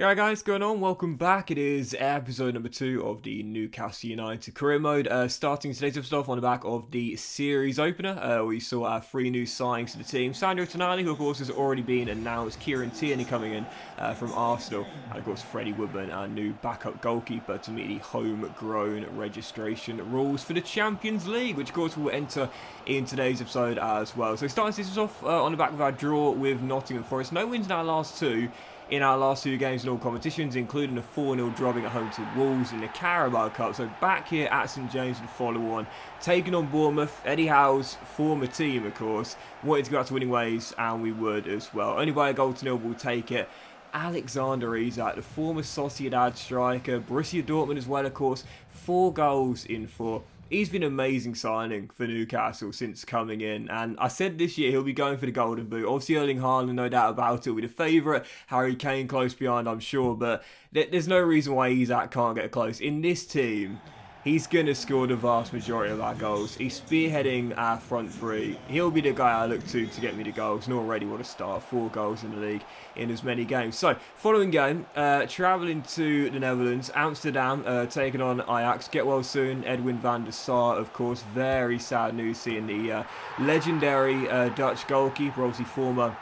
Yeah, guys, what's going on? Welcome back. It is episode number 2 of the Newcastle United career mode. Starting today's episode off on the back of the series opener. We saw our 3 new signings to the team. Sandro Tonali, who of course has already been announced. Kieran Tierney coming in from Arsenal. And of course Freddie Woodman, our new backup goalkeeper, to meet the homegrown registration rules for the Champions League, which of course will enter in today's episode as well. So starting this off on the back of our draw with Nottingham Forest. No wins in our last 2. In our last 2 games in all competitions, including a 4-0 drubbing at home to Wolves in the Carabao Cup. So back here at St James and follow on, taking on Bournemouth, Eddie Howe's former team, of course. Wanted to go out to winning ways, and we would as well. Only by a goal to nil, we'll take it. Alexander Isak, the former Sociedad striker, Borussia Dortmund as well, of course. 4 goals in 4. He's been an amazing signing for Newcastle since coming in, and I said this year he'll be going for the Golden Boot. Obviously Erling Haaland, no doubt about it, will be the favourite. Harry Kane close behind, I'm sure, but there's no reason why Isak can't get close. In this team, he's going to score the vast majority of our goals. He's spearheading our front 3. He'll be the guy I look to get me the goals, and already what a start. 4 goals in the league in as many games. So, following game, travelling to the Netherlands, Amsterdam, taking on Ajax. Get well soon, Edwin van der Sar, of course. Very sad news seeing the legendary Dutch goalkeeper, obviously former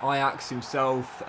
Ajax himself,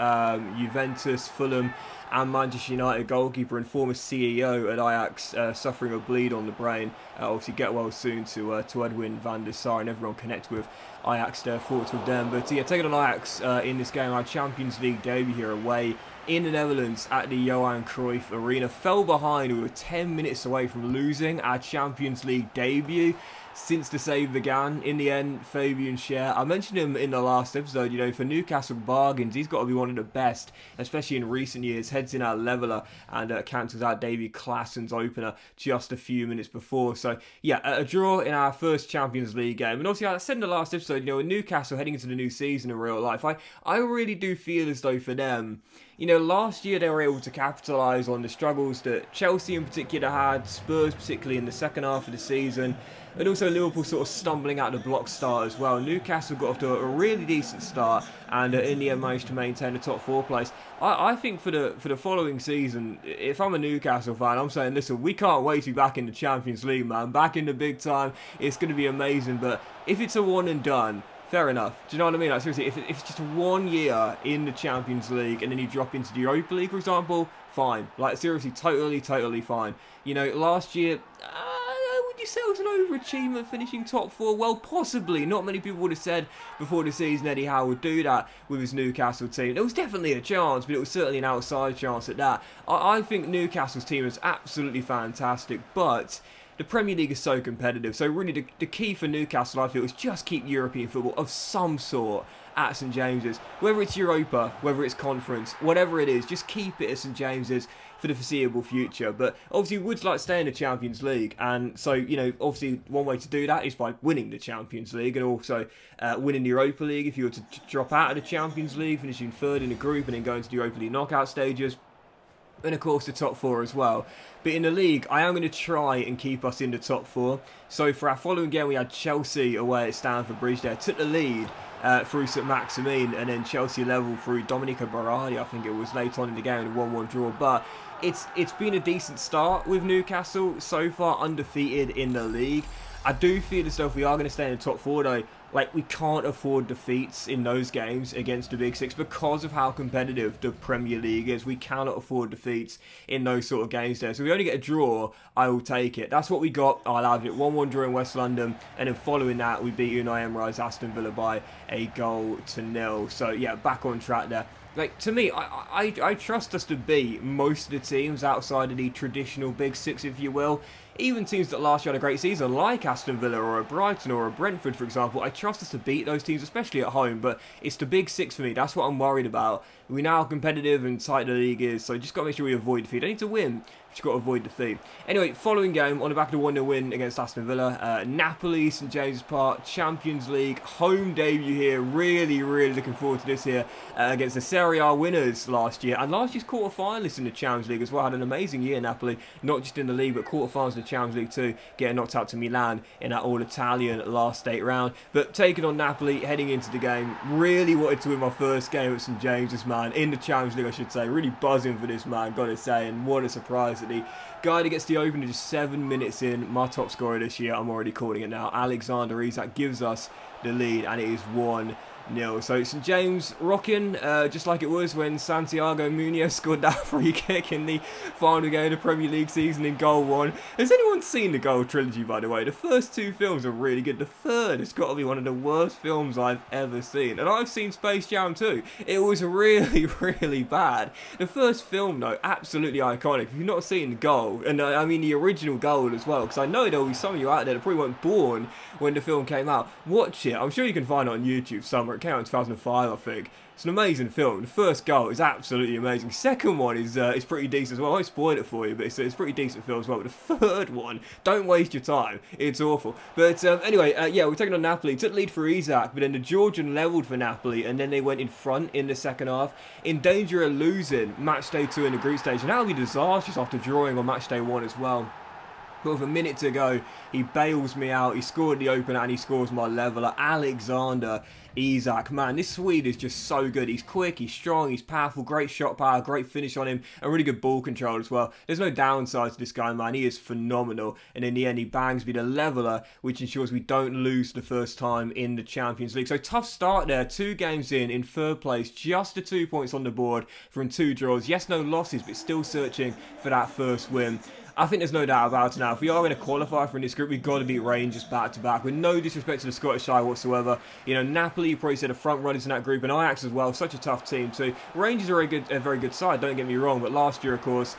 Juventus, Fulham and Manchester United goalkeeper and former CEO at Ajax, suffering a bleed on the brain. Obviously get well soon to Edwin van der Sar and everyone connect with Ajax, their thoughts with them. But yeah, taking on Ajax in this game, our Champions League debut here away in the Netherlands at the Johan Cruyff Arena. Fell behind, we were 10 minutes away from losing our Champions League debut since the save began. In the end, Fabian Schär, I mentioned him in the last episode, you know, for Newcastle bargains, he's got to be one of the best, especially in recent years. Heads in our leveller and cancels out David Klaassen's opener just a few minutes before. So, yeah, a draw in our first Champions League game. And obviously, I said in the last episode, you know, with Newcastle heading into the new season in real life, I really do feel as though for them, you know, last year they were able to capitalise on the struggles that Chelsea in particular had, Spurs particularly in the second half of the season, and also Liverpool sort of stumbling out the block start as well. Newcastle got off to a really decent start and in the end managed to maintain the top 4 place. I think for the following season, if I'm a Newcastle fan, I'm saying, listen, we can't wait to be back in the Champions League, man. Back in the big time. It's going to be amazing. But if it's a one and done, fair enough. Do you know what I mean? Like, seriously, if it's just 1 year in the Champions League and then you drop into the Europa League, for example, fine. Like, seriously, totally fine. You know, last year, would you say it was an overachievement finishing top 4? Well, possibly. Not many people would have said before the season Eddie Howe would do that with his Newcastle team. There was definitely a chance, but it was certainly an outside chance at that. I think Newcastle's team is absolutely fantastic, but the Premier League is so competitive. So really the key for Newcastle, I feel, is just keep European football of some sort at St James's. Whether it's Europa, whether it's Conference, whatever it is, just keep it at St James's for the foreseeable future. But obviously would like to stay in the Champions League, and so, you know, obviously one way to do that is by winning the Champions League and also winning the Europa League. If you were to drop out of the Champions League, finishing 3rd in the group and then going to the Europa League knockout stages, and of course the top 4 as well. But in the league, I am going to try and keep us in the top 4. So for our following game, we had Chelsea away at Stamford Bridge there. Took the lead through St Maximin, and then Chelsea level through Dominica Berardi, I think it was, late on in the game, a 1-1 draw. But it's been a decent start with Newcastle so far, undefeated in the league. I do feel as though if we are going to stay in the top 4 though, like, we can't afford defeats in those games against the Big Six because of how competitive the Premier League is. We cannot afford defeats in those sort of games there. So if we only get a draw, I will take it. That's what we got. I'll have it. 1-1 draw in West London. And then following that, we beat Unai Emery's Aston Villa by a 1-0. So yeah, back on track there. Like, to me, I trust us to beat most of the teams outside of the traditional Big Six, if you will. Even teams that last year had a great season, like Aston Villa or a Brighton or a Brentford, for example, I trust us to beat those teams, especially at home. But it's the Big Six for me. That's what I'm worried about. We know how competitive and tight the league is, so just got to make sure we avoid defeat. I need to win Just got to avoid defeat. Anyway, following game, on the back of the 1-0 win against Aston Villa, Napoli, St James's Park, Champions League, home debut here. Really, really looking forward to this here against the Serie A winners last year. And last year's quarter-finalists in the Champions League as well. Had an amazing year, Napoli, not just in the league, but quarter-finals in the Champions League too, getting knocked out to Milan in that all-Italian last 8 round. But taking on Napoli, heading into the game, really wanted to win my first game at St James's, man, in the Champions League, I should say. Really buzzing for this, man, gotta say, and what a surprise that the guy that gets the opener just 7 minutes in, my top scorer this year, I'm already calling it now, Alexander Isak, gives us the lead, and it is 1-0. So St James rocking, just like it was when Santiago Munoz scored that free kick in the final game of the Premier League season in goal 1. Has anyone seen the Goal Trilogy, by the way? The first 2 films are really good. The third has got to be one of the worst films I've ever seen. And I've seen Space Jam too. It was really, really bad. The first film, though, absolutely iconic. If you've not seen the Goal, and I mean the original Goal as well, because I know there will be some of you out there that probably weren't born when the film came out. Watch it. I'm sure you can find it on YouTube somewhere. It came out in 2005, I think. It's an amazing film. The first goal is absolutely amazing. Second one is pretty decent as well. I won't spoil it for you, but it's pretty decent film as well. But the third one, don't waste your time. It's awful. But anyway, yeah, we're taking on Napoli. Took the lead for Isak, but then the Georgian levelled for Napoli, and then they went in front in the second half, in danger of losing match day 2 in the group stage. And that would be disastrous after drawing on match day 1 as well. But with a minute to go, he bails me out. He scored the opener and he scores my leveller. Alexander Isak, man, this Swede is just so good. He's quick, he's strong, he's powerful, great shot power, great finish on him, and really good ball control as well. There's no downside to this guy, man. He is phenomenal. And in the end, he bangs me the leveller, which ensures we don't lose the first time in the Champions League. So tough start there. 2 games in 3rd place, just the 2 points on the board from 2 draws. Yes, no losses, but still searching for that first win. I think there's no doubt about it now. If we are going to qualify for this group, we've got to beat Rangers back-to-back. With no disrespect to the Scottish side whatsoever. You know, Napoli probably said the front runners in that group, and Ajax as well. Such a tough team too. Rangers are a very good side, don't get me wrong. But last year, of course,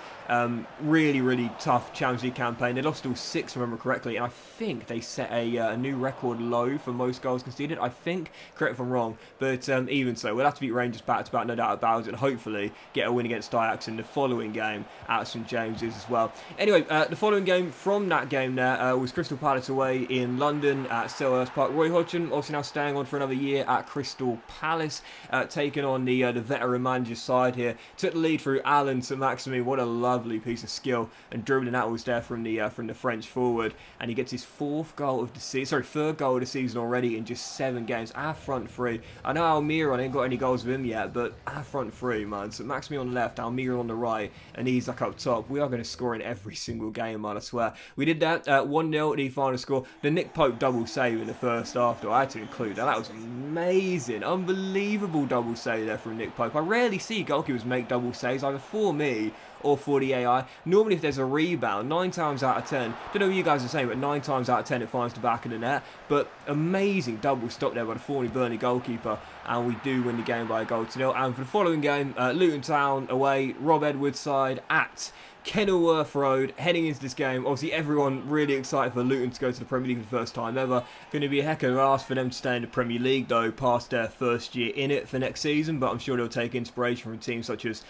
really, really tough Champions League campaign. They lost all 6, if I remember correctly. And I think they set a new record low for most goals conceded. I think, correct if I'm wrong. But even so, we'll have to beat Rangers back-to-back, no doubt about it. And hopefully get a win against Ajax in the following game at St James's as well. Anyway, the following game from that game there was Crystal Palace away in London at Selhurst Park. Roy Hodgson obviously now staying on for another year at Crystal Palace, taking on the veteran manager's side here. Took the lead through Alan Saint-Maximin. What a lovely piece of skill, and dribbling that was there from the French forward, and he gets his 4th goal of the season. Sorry, 3rd goal of the season already in just 7 games. Our front 3. I know Almiron ain't got any goals with him yet, but our front 3, man. Saint-Maximin on the left, Almiron on the right, and Isak up top. We are going to score in every single game, man, I swear. We did that 1-0 the final score. The Nick Pope double save in the first half, though, I had to include that. That was amazing. Unbelievable double save there from Nick Pope. I rarely see goalkeepers make double saves, either for me or for the AI. Normally if there's a rebound, 9 times out of 10, don't know what you guys are saying, but 9 times out of 10 it finds the back of the net. But amazing double stop there by the formerly Burnley goalkeeper, and we do win the game by a goal to 0. And for the following game, Luton Town away, Rob Edwards side at Kenilworth Road, heading into this game. Obviously everyone really excited for Luton to go to the Premier League for the first time ever. Going to be a heck of an ask for them to stay in the Premier League though, past their first year in it for next season, but I'm sure they'll take inspiration from teams such as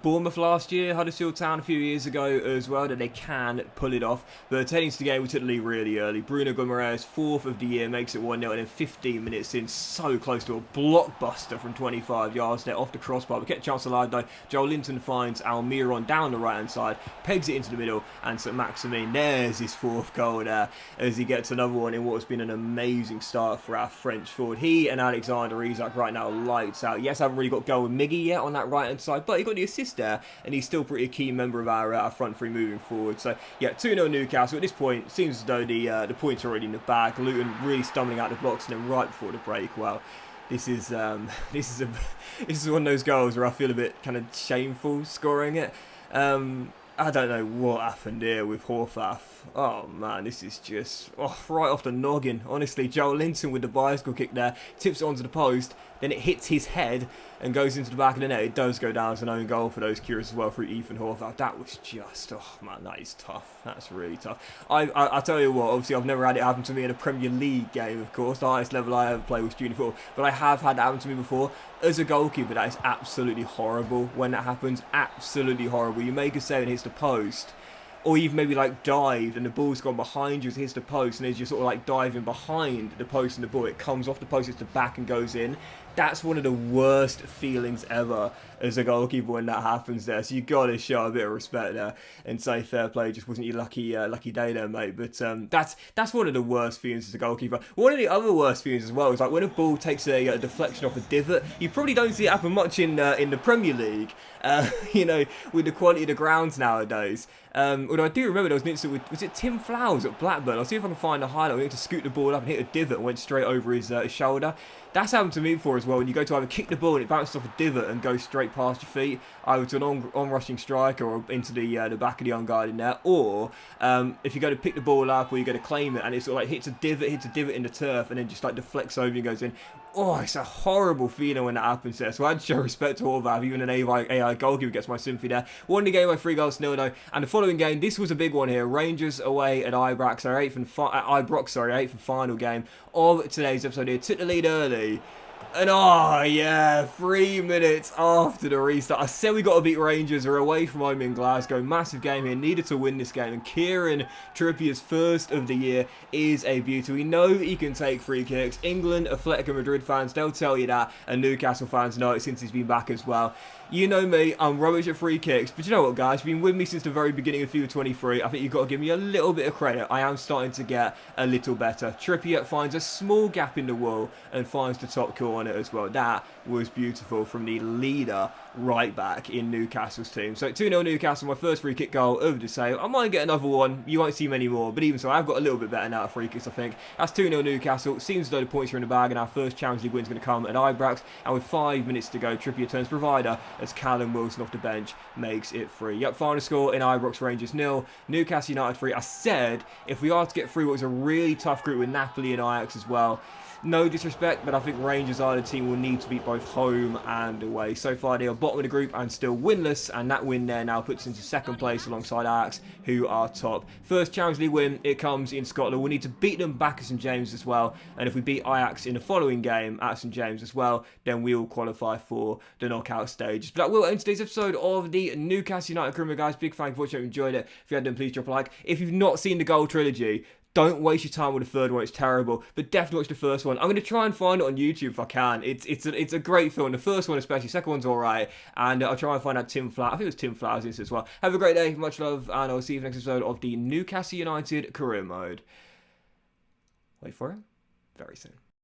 Bournemouth last year, Huddersfield Town a few years ago as well, that they can pull it off. But heading to the game, we took the lead really early. Bruno Guimaraes, 4th of the year, makes it 1-0, and then 15 minutes in, so close to a blockbuster from 25 yards there off the crossbar. We kept a chance alive though. Joel Linton finds Almiron down the right hand side, pegs it into the middle, and Saint-Maximin, there's his 4th goal there as he gets another one in what has been an amazing start for our French forward. He and Alexander Isak right now lights out. Yes, I haven't really got goal with Miggy yet on that right hand side, but he got the assist there, and he's still pretty key member of our front 3 moving forward. So yeah, 2-0 Newcastle. At this point, it seems as though the points are already in the bag. Luton really stumbling out the blocks, and then right before the break, well, this is one of those goals where I feel a bit kind of shameful scoring it. I don't know what happened here with Horvath. Oh man, this is just right off the noggin. Honestly, Joel Linton with the bicycle kick there, tips it onto the post, then it hits his head and goes into the back of the net. It does go down as an own goal for those curious as well through Ethan Horvath. That was just, oh man, that is tough. That's really tough. I tell you what, obviously I've never had it happen to me in a Premier League game, of course. The highest level I ever played was junior football, but I have had that happen to me before. As a goalkeeper, that is absolutely horrible when that happens. Absolutely horrible. You make a save and it hits the post, or you've maybe like dived and the ball's gone behind you, it hits the post, and as you're sort of like diving behind the post and the ball, it comes off the post, it's the back and goes in. That's one of the worst feelings ever as a goalkeeper when that happens there. So you got to show a bit of respect there and say fair play. Just wasn't your lucky day there, mate. But that's one of the worst feelings as a goalkeeper. One of the other worst feelings as well is like when a ball takes a deflection off a divot. You probably don't see it happen much in the Premier League. With the quality of the grounds nowadays. Although I do remember there was an incident with, was it Tim Flowers at Blackburn? I'll see if I can find a highlight. He had to scoot the ball up and hit a divot and went straight over his shoulder. That's happened to me before as well, when you go to either kick the ball and it bounces off a divot and goes straight past your feet, either to an on-rushing striker or into the back of the unguarded net, or if you go to pick the ball up or you go to claim it and it sort of like hits a divot in the turf and then just like deflects over and goes in. Oh, it's a horrible feeling when that happens there. So I'd show respect to all that. Even an AI goalkeeper gets my sympathy there. Won the game by 3-0 though. And the following game, this was a big one here. Rangers away at Ibrox, our eighth and final game of today's episode here. Took the lead early. And 3 minutes after the restart, I said we got to beat Rangers. We're away from home in Glasgow. Massive game here. Needed to win this game. And Kieran Trippier's first of the year is a beauty. We know he can take free kicks. England, Atletico Madrid fans, they'll tell you that. And Newcastle fans know it since he's been back as well. You know me, I'm rubbish at free kicks. But you know what, guys? You've been with me since the very beginning of FIFA 23. I think you've got to give me a little bit of credit. I am starting to get a little better. Trippier finds a small gap in the wall and finds the top corner as well. That was beautiful from the leader right back in Newcastle's team. So 2-0 Newcastle, my first free kick goal of the save. I might get another one. You won't see many more. But even so, I've got a little bit better now at free kicks, I think. That's 2-0 Newcastle. Seems as though the points are in the bag and our first Champions League win is going to come at Ibrox. And with 5 minutes to go, Trippier turns provider as Callum Wilson off the bench makes it 3. Yep, final score in Ibrox, Rangers 0, Newcastle United 3. I said if we are to get through what was a really tough group with Napoli and Ajax as well, no disrespect, but I think Rangers are the team will need to beat both home and away. So far, they are bottom of the group and still winless, and that win there now puts us into second place alongside Ajax, who are top. First Champions League win, it comes in Scotland. We'll need to beat them back at St James as well, and if we beat Ajax in the following game at St James as well, then we will qualify for the knockout stages. But that will end today's episode of the Newcastle United Career, guys. Big fan for watching. If you enjoyed it, if you had done, please drop a like. If you've not seen the Goal Trilogy, don't waste your time with the third one, it's terrible. But definitely watch the first one. I'm going to try and find it on YouTube if I can. It's a great film. The first one especially, second one's alright. And I'll try and find out Tim Flowers. I think it was Tim Flowers in this as well. Have a great day, much love, and I'll see you for the next episode of the Newcastle United Career Mode. Wait for it. Very soon.